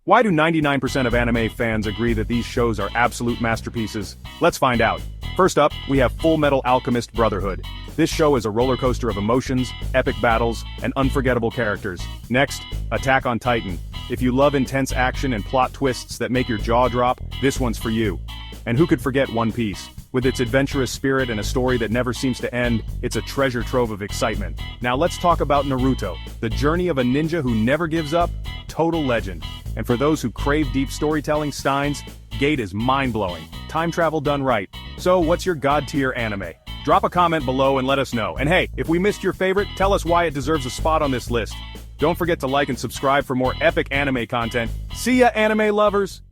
Why do 99% of anime fans agree that these shows are absolute masterpieces? Let's find out. First up, we have Full Metal Alchemist Brotherhood. This show is a roller coaster of emotions, epic battles, and unforgettable characters. Next, Attack on Titan. If you love intense action and plot twists that make your jaw drop, this one's for you. And who could forget One Piece? With its adventurous spirit and a story that never seems to end, it's a treasure trove of excitement. Now let's talk about Naruto, the journey of a ninja who never gives up, total legend. And for those who crave deep storytelling, Steins Gate is mind-blowing. Time travel done right. So what's your god-tier anime? Drop a comment below and let us know. And hey, if we missed your favorite, tell us why it deserves a spot on this list. Don't forget to like and subscribe for more epic anime content. See ya, anime lovers!